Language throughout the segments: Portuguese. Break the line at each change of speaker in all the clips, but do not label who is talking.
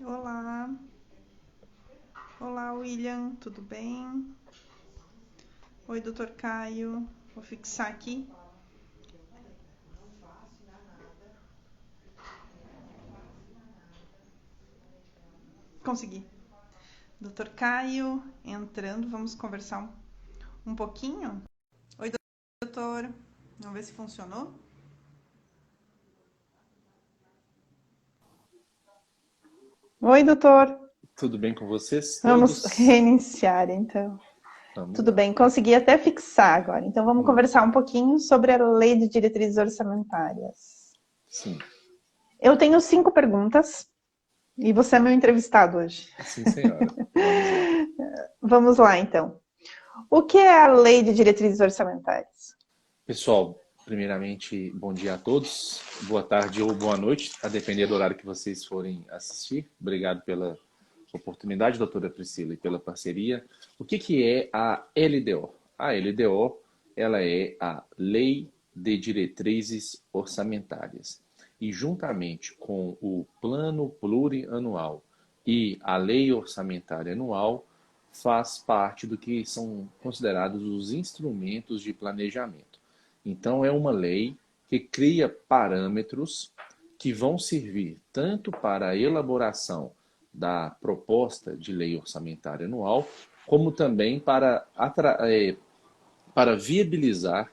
Olá, olá William, tudo bem? Oi, doutor Caio, vou fixar aqui. Consegui. Doutor Caio, entrando, vamos conversar um pouquinho? Oi, doutor, vamos ver se funcionou? Oi, doutor.
Tudo bem com vocês
Vamos
todos?
reiniciar, então.
Vamos
Tudo
lá.
bem, consegui até fixar agora. Então, vamos
Hum,
conversar um pouquinho sobre a Lei de Diretrizes Orçamentárias.
sim,
Eu tenho 5 perguntas e você é meu entrevistado hoje.
sim, senhora. Vamos lá.
Vamos lá, então. O que é a Lei de Diretrizes Orçamentárias?
Pessoal, primeiramente, bom dia a todos. Boa tarde ou boa noite, a depender do horário que vocês forem assistir. Obrigado pela oportunidade, doutora Priscila, e pela parceria. O que é a LDO? A LDO, ela é a Lei de Diretrizes Orçamentárias. E juntamente com o Plano Plurianual e a Lei Orçamentária Anual, faz parte do que são considerados os instrumentos de planejamento. Então, é uma lei que cria parâmetros que vão servir tanto para a elaboração da proposta de lei orçamentária anual, como também para viabilizar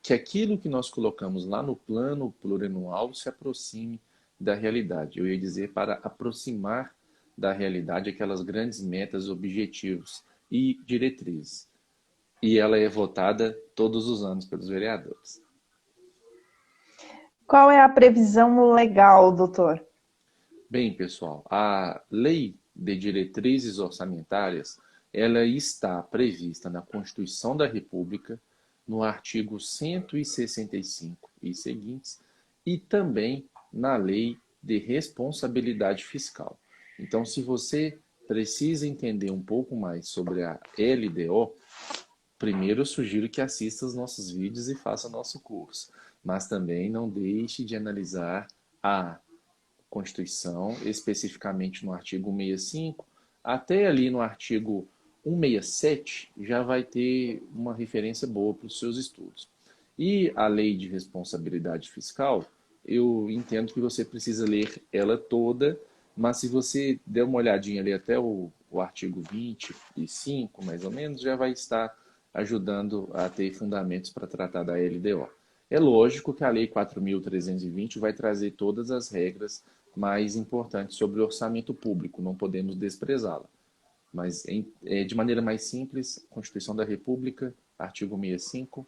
que aquilo que nós colocamos lá no plano plurianual se aproxime da realidade. Eu ia dizer para aproximar da realidade aquelas grandes metas, objetivos e diretrizes. E ela é votada todos os anos pelos vereadores.
Qual é a previsão legal, doutor?
Bem, pessoal, a Lei de Diretrizes Orçamentárias, ela está prevista na Constituição da República, no artigo 165 e seguintes, e também na Lei de Responsabilidade Fiscal. Então, se você precisa entender um pouco mais sobre a LDO, primeiro eu sugiro que assista os nossos vídeos e faça nosso curso, mas também não deixe de analisar a Constituição, especificamente no artigo 165, até ali no artigo 167, já vai ter uma referência boa para os seus estudos. E a Lei de Responsabilidade Fiscal, eu entendo que você precisa ler ela toda, mas se você der uma olhadinha ali até o artigo 25, mais ou menos, já vai estar ajudando a ter fundamentos para tratar da LDO. É lógico que a Lei 4.320 vai trazer todas as regras mais importantes sobre o orçamento público, não podemos desprezá-la. Mas, de maneira mais simples, Constituição da República, artigo 65,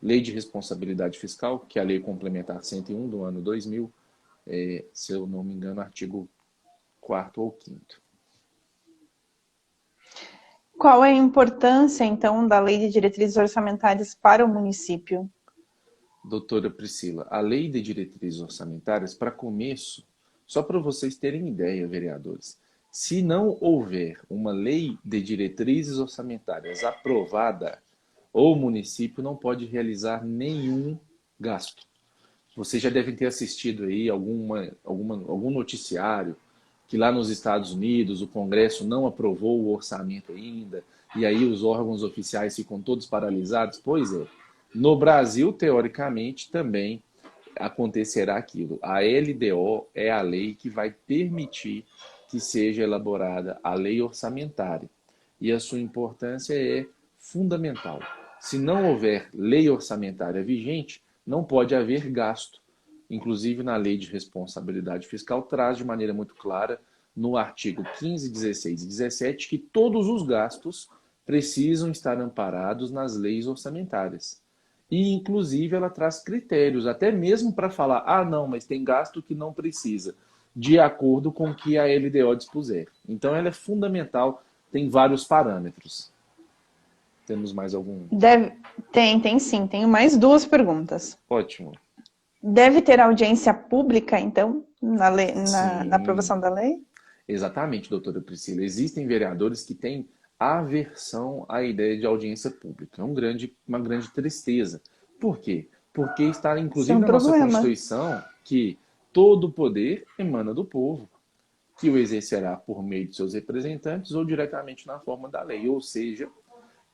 Lei de Responsabilidade Fiscal, que é a Lei Complementar 101 do ano 2000, se eu não me engano, artigo 4º ou 5º.
Qual é a importância, então, da Lei de Diretrizes Orçamentárias para o município?
Doutora Priscila, a Lei de Diretrizes Orçamentárias, para começo, só para vocês terem ideia, vereadores, se não houver uma lei de diretrizes orçamentárias aprovada, o município não pode realizar nenhum gasto. Vocês já devem ter assistido aí algum noticiário que lá nos Estados Unidos o Congresso não aprovou o orçamento ainda, e aí os órgãos oficiais ficam todos paralisados. Pois é, no Brasil, teoricamente, também acontecerá aquilo. A LDO é a lei que vai permitir que seja elaborada a lei orçamentária. E a sua importância é fundamental. Se não houver lei orçamentária vigente, não pode haver gasto. Inclusive, na Lei de Responsabilidade Fiscal, traz de maneira muito clara, no artigo 15, 16 e 17, que todos os gastos precisam estar amparados nas leis orçamentárias. E, inclusive, ela traz critérios, até mesmo para falar, ah, não, mas tem gasto que não precisa, de acordo com o que a LDO dispuser. Então, ela é fundamental, tem vários parâmetros. Temos mais algum?
Tem sim. Tenho mais 2 perguntas.
Ótimo.
Deve ter audiência pública, então, na
Sim,
aprovação da lei?
exatamente, doutora Priscila. Existem vereadores que têm aversão à ideia de audiência pública. É uma grande tristeza. Por quê? Porque está,
Isso é
inclusive,
um
na nossa
problema.
Constituição que todo o poder emana do povo, que o exercerá por meio de seus representantes ou diretamente na forma da lei. Ou seja,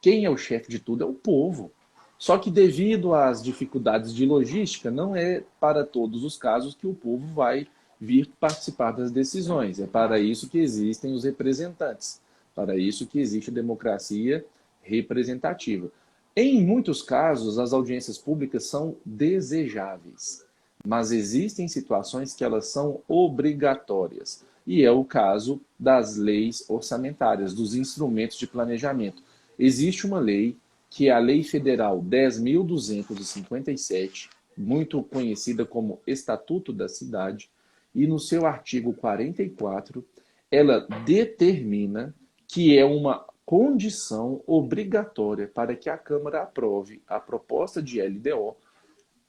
quem é o chefe de tudo é o povo. Só que devido às dificuldades de logística, não é para todos os casos que o povo vai vir participar das decisões. É para isso que existem os representantes. Para isso que existe a democracia representativa. Em muitos casos, as audiências públicas são desejáveis, mas existem situações que elas são obrigatórias. E é o caso das leis orçamentárias, dos instrumentos de planejamento. Existe uma lei, que é a Lei Federal 10.257, muito conhecida como Estatuto da Cidade, e no seu artigo 44, ela determina que é uma condição obrigatória para que a Câmara aprove a proposta de LDO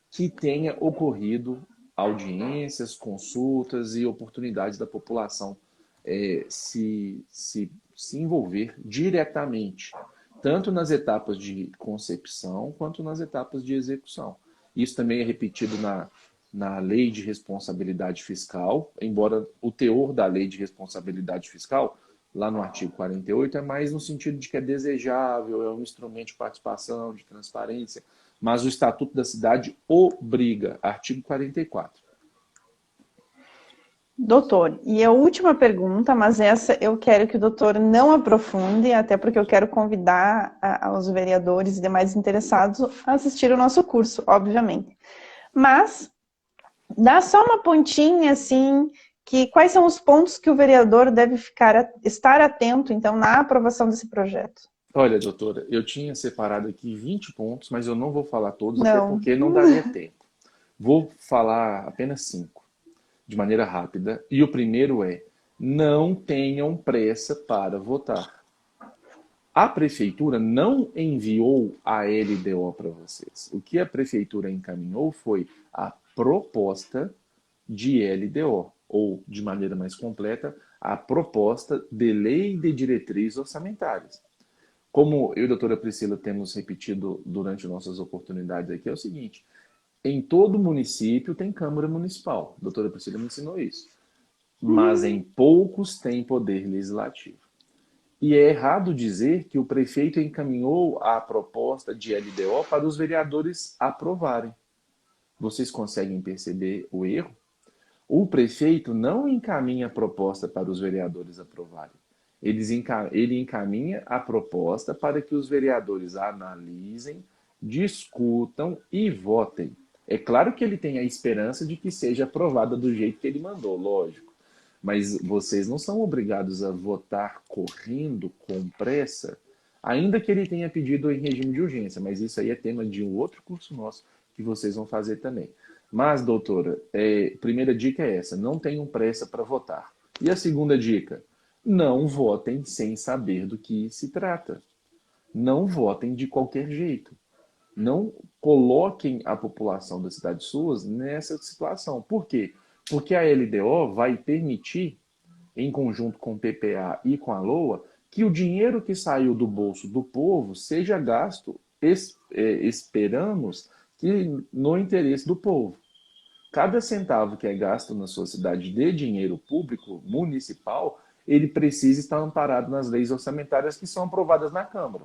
que tenha ocorrido audiências, consultas e oportunidades da população se envolver diretamente, tanto nas etapas de concepção quanto nas etapas de execução. Isso também é repetido na lei de responsabilidade fiscal, embora o teor da lei de responsabilidade fiscal, lá no artigo 48, é mais no sentido de que é desejável, é um instrumento de participação, de transparência, mas o Estatuto da Cidade obriga, artigo 44.
Doutor, e a última pergunta, mas essa eu quero que o doutor não aprofunde, até porque eu quero convidar os vereadores e demais interessados a assistir o nosso curso, obviamente. Mas, dá só uma pontinha, assim, que quais são os pontos que o vereador deve estar atento, então, na aprovação desse projeto?
Olha, doutora, eu tinha separado aqui 20 pontos, mas eu não vou falar todos, até
Não.
porque não daria tempo. Vou falar apenas 5, de maneira rápida. E o primeiro é: não tenham pressa para votar. A prefeitura não enviou a LDO para vocês. O que a prefeitura encaminhou foi a proposta de LDO, ou, de maneira mais completa, a proposta de lei de diretrizes orçamentárias. Como eu e a doutora Priscila temos repetido durante nossas oportunidades aqui, é o seguinte: em todo município tem Câmara Municipal. A doutora Priscila me ensinou isso. Mas em poucos tem poder legislativo. E é errado dizer que o prefeito encaminhou a proposta de LDO para os vereadores aprovarem. Vocês conseguem perceber o erro? O prefeito não encaminha a proposta para os vereadores aprovarem. Ele encaminha a proposta para que os vereadores analisem, discutam e votem. É claro que ele tem a esperança de que seja aprovada do jeito que ele mandou, lógico. Mas vocês não são obrigados a votar correndo, com pressa, ainda que ele tenha pedido em regime de urgência. Mas isso aí é tema de um outro curso nosso que vocês vão fazer também. Mas, doutora, primeira dica é essa: não tenham pressa para votar. E a segunda dica: não votem sem saber do que se trata. Não votem de qualquer jeito. Não coloquem a população das cidades suas nessa situação. Por quê? Porque a LDO vai permitir, em conjunto com o PPA e com a LOA, que o dinheiro que saiu do bolso do povo seja gasto, esperamos, que no interesse do povo. Cada centavo que é gasto na sua cidade de dinheiro público municipal, ele precisa estar amparado nas leis orçamentárias que são aprovadas na Câmara.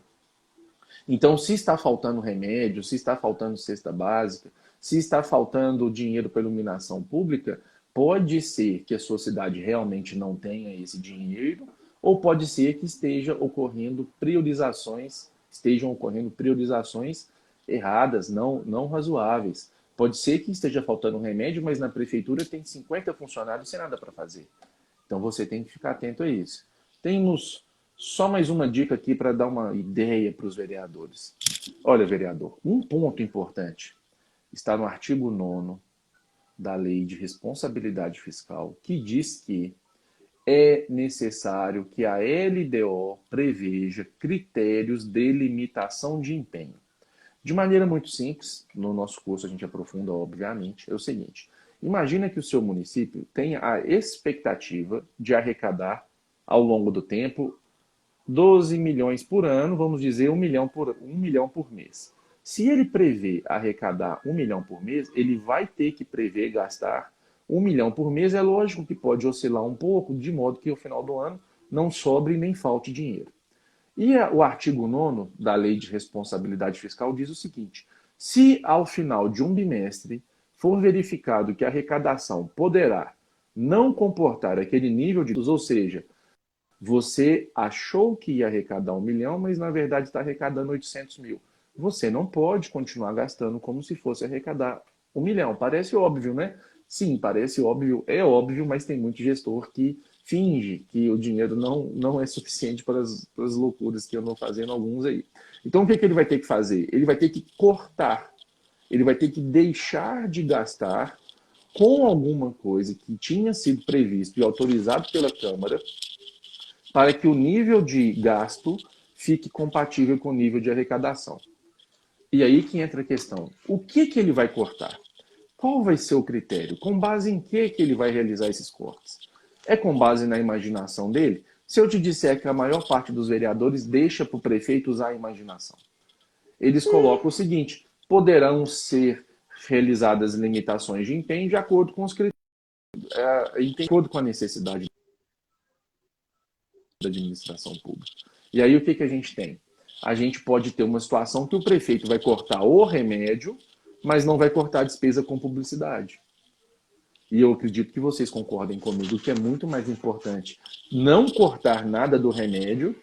Então, se está faltando remédio, se está faltando cesta básica, se está faltando dinheiro para iluminação pública, pode ser que a sua cidade realmente não tenha esse dinheiro, ou pode ser que estejam ocorrendo priorizações erradas, não razoáveis. Pode ser que esteja faltando remédio, mas na prefeitura tem 50 funcionários sem nada para fazer. Então você tem que ficar atento a isso. Temos só mais uma dica aqui para dar uma ideia para os vereadores. Olha, vereador, um ponto importante está no artigo 9º da Lei de Responsabilidade Fiscal, que diz que é necessário que a LDO preveja critérios de limitação de empenho. De maneira muito simples, no nosso curso a gente aprofunda, obviamente, é o seguinte: imagina que o seu município tenha a expectativa de arrecadar, ao longo do tempo, 12 milhões por ano, vamos dizer 1 milhão por mês. Se ele prevê arrecadar 1 milhão por mês, ele vai ter que prever gastar 1 milhão por mês. É lógico que pode oscilar um pouco, de modo que ao final do ano não sobre nem falte dinheiro. E o artigo 9º da Lei de Responsabilidade Fiscal diz o seguinte: se ao final de um bimestre for verificado que a arrecadação poderá não comportar aquele nível de, ou seja, você achou que ia arrecadar 1 milhão, mas na verdade está arrecadando 800 mil. Você não pode continuar gastando como se fosse arrecadar 1 milhão. Parece óbvio, né? Sim, parece óbvio, é óbvio, mas tem muito gestor que finge que o dinheiro não é suficiente para as loucuras que andam fazendo alguns aí. Então o que ele vai ter que fazer? Ele vai ter que cortar, ele vai ter que deixar de gastar com alguma coisa que tinha sido previsto e autorizado pela Câmara para que o nível de gasto fique compatível com o nível de arrecadação. E aí que entra a questão: o que ele vai cortar? Qual vai ser o critério? Com base em que ele vai realizar esses cortes? É com base na imaginação dele? Se eu te disser que a maior parte dos vereadores deixa para o prefeito usar a imaginação, eles colocam o seguinte: poderão ser realizadas limitações de empenho de acordo com os critérios, de acordo com a necessidade da administração pública. E aí o que a gente tem? A gente pode ter uma situação que o prefeito vai cortar o remédio, mas não vai cortar a despesa com publicidade. E eu acredito que vocês concordem comigo que é muito mais importante não cortar nada do remédio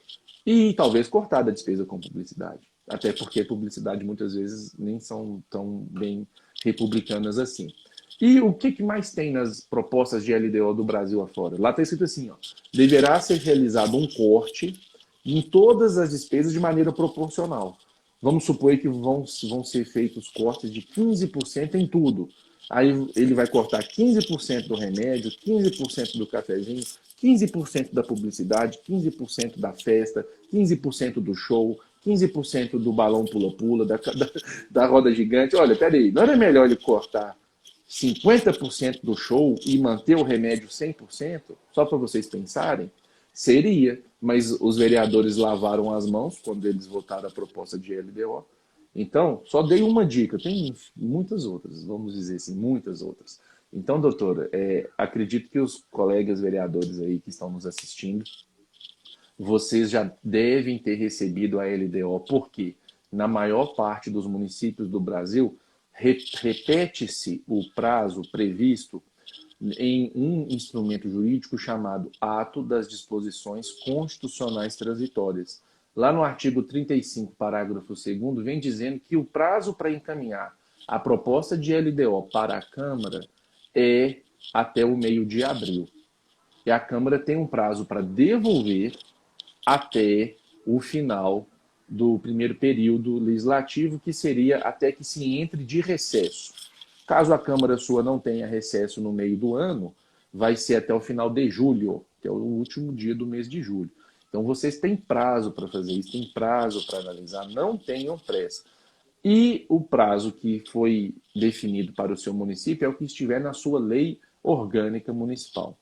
e talvez cortar da despesa com publicidade. Até porque publicidade muitas vezes nem são tão bem republicanas assim. E o que mais tem nas propostas de LDO do Brasil afora? Lá está escrito assim: ó, deverá ser realizado um corte em todas as despesas de maneira proporcional. Vamos supor que vão ser feitos cortes de 15% em tudo. Aí ele vai cortar 15% do remédio, 15% do cafezinho, 15% da publicidade, 15% da festa, 15% do show, 15% do balão pula-pula, da roda gigante. Olha, peraí, não era melhor ele cortar 50% do show e manter o remédio 100%? Só para vocês pensarem? Seria, mas os vereadores lavaram as mãos quando eles votaram a proposta de LDO. Então, só dei uma dica, tem muitas outras, vamos dizer assim, muitas outras. Então, doutora, acredito que os colegas vereadores aí que estão nos assistindo, vocês já devem ter recebido a LDO, porque na maior parte dos municípios do Brasil, repete-se o prazo previsto em um instrumento jurídico chamado Ato das Disposições Constitucionais Transitórias. Lá no artigo 35, parágrafo 2º, vem dizendo que o prazo para encaminhar a proposta de LDO para a Câmara é até o meio de abril. E a Câmara tem um prazo para devolver até o final do primeiro período legislativo, que seria até que se entre de recesso. Caso a Câmara sua não tenha recesso no meio do ano, vai ser até o final de julho, que é o último dia do mês de julho. Então vocês têm prazo para fazer isso, têm prazo para analisar, não tenham pressa. E o prazo que foi definido para o seu município é o que estiver na sua lei orgânica municipal.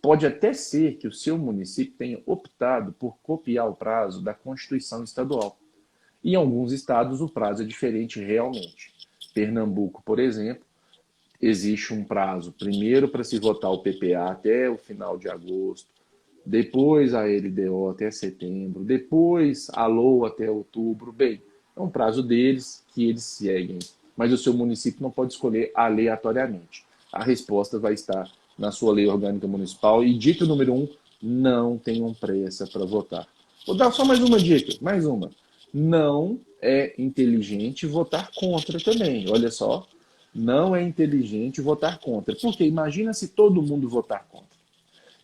Pode até ser que o seu município tenha optado por copiar o prazo da Constituição Estadual. Em alguns estados o prazo é diferente realmente. Pernambuco, por exemplo, existe um prazo, primeiro para se votar o PPA até o final de agosto, depois a LDO até setembro, depois a LOA até outubro. Bem, é um prazo deles que eles seguem, mas o seu município não pode escolher aleatoriamente. A resposta vai estar na sua lei orgânica municipal. E dica número 1, não tenham pressa para votar. Vou dar só mais uma dica, mais uma. Não é inteligente votar contra também, olha só. Não é inteligente votar contra, porque imagina se todo mundo votar contra.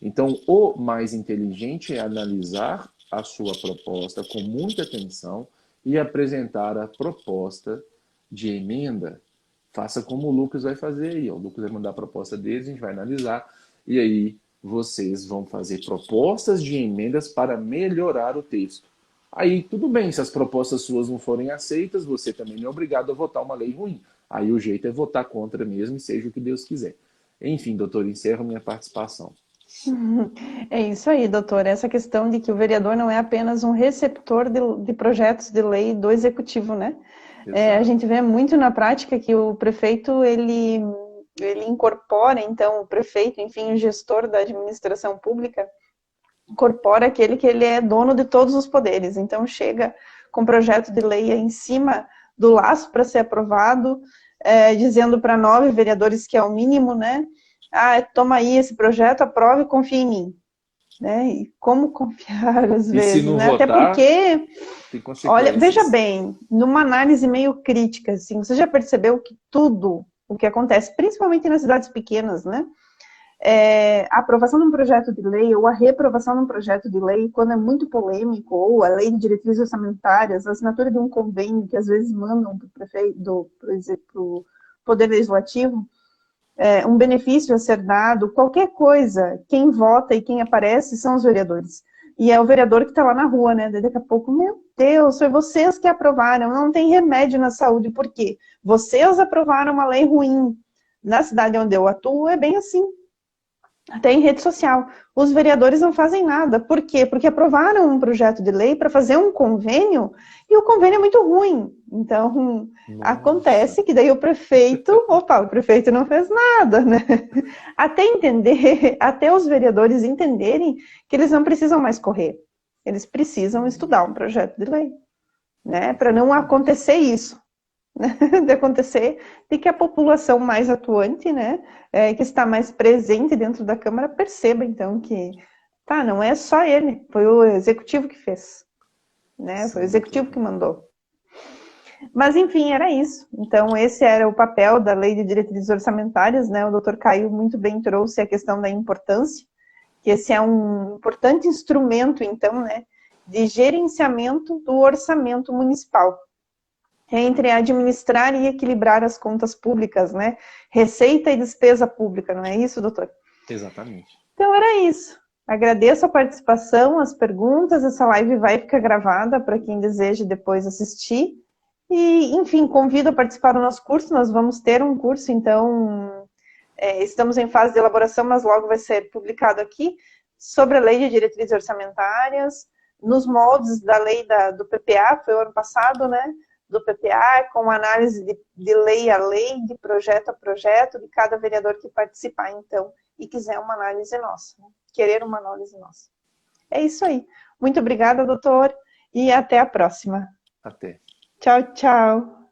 Então, o mais inteligente é analisar a sua proposta com muita atenção e apresentar a proposta de emenda. Faça como o Lucas vai fazer aí. O Lucas vai mandar a proposta deles, a gente vai analisar, e aí vocês vão fazer propostas de emendas para melhorar o texto. Aí, tudo bem, se as propostas suas não forem aceitas, você também não é obrigado a votar uma lei ruim. Aí o jeito é votar contra mesmo, e seja o que Deus quiser. Enfim, doutor, encerro minha participação.
É isso aí, doutor. Essa questão de que o vereador não é apenas um receptor de projetos de lei do executivo, né? A
Exato.
gente vê muito na prática que o prefeito, ele incorpora, então, o prefeito, enfim, o gestor da administração pública, incorpora aquele que ele é dono de todos os poderes. Então, chega com projeto de lei em cima do laço para ser aprovado, dizendo para 9 vereadores que é o mínimo, né? Ah, toma aí esse projeto, aprova e confia em mim. Né? E como confiar às
E se
vezes,
não
né? Até
votar,
porque,
tem
olha, veja
consequências.
bem, numa análise meio crítica, assim, você já percebeu que tudo o que acontece, principalmente nas cidades pequenas, né? A aprovação de um projeto de lei ou a reprovação de um projeto de lei, quando é muito polêmico, ou a lei de diretrizes orçamentárias, a assinatura de um convênio que às vezes mandam para o prefeito, para o Poder Legislativo, um benefício a ser dado, qualquer coisa, quem vota e quem aparece são os vereadores. E é o vereador que está lá na rua, né? Daqui a pouco, meu Deus, foi vocês que aprovaram, não tem remédio na saúde, por quê? Vocês aprovaram uma lei ruim. Na cidade onde eu atuo, é bem assim. Até em rede social. Os vereadores não fazem nada. Por quê? Porque aprovaram um projeto de lei para fazer um convênio e o convênio é muito ruim. Então,
Nossa,
acontece que daí o prefeito não fez nada, né? Até entender, até os vereadores entenderem que eles não precisam mais correr. Eles precisam
sim,
estudar um projeto de lei, né? Para não
exatamente.
acontecer isso. De acontecer, de que a população mais atuante, né, que está mais presente dentro da Câmara, perceba, então, que, tá, não é só ele, foi o executivo que fez, né, foi o
Sim,
executivo
doutora.
que mandou. Mas, enfim, era isso. Então, esse era o papel da Lei de Diretrizes Orçamentárias, né, o doutor Caio muito bem trouxe a questão da importância, que esse é um importante instrumento, então, né, de gerenciamento do orçamento municipal, entre administrar e equilibrar as contas públicas, né? Receita e despesa pública, não é isso, doutor?
Exatamente.
Então era isso. Agradeço a participação, as perguntas. Essa live vai ficar gravada para quem deseja depois assistir. E, enfim, convido a participar do nosso curso. Nós vamos ter um curso, então, estamos em fase de elaboração, mas logo vai ser publicado aqui, sobre a lei de diretrizes orçamentárias, nos moldes da lei do PPA, foi o ano passado, né? Do PPA, com análise de lei a lei, de projeto a projeto, de cada vereador que participar, então, e quiser uma análise nossa, né? Querer uma análise nossa. É isso aí. Muito obrigada, doutor, e até a próxima.
Até.
Tchau, tchau.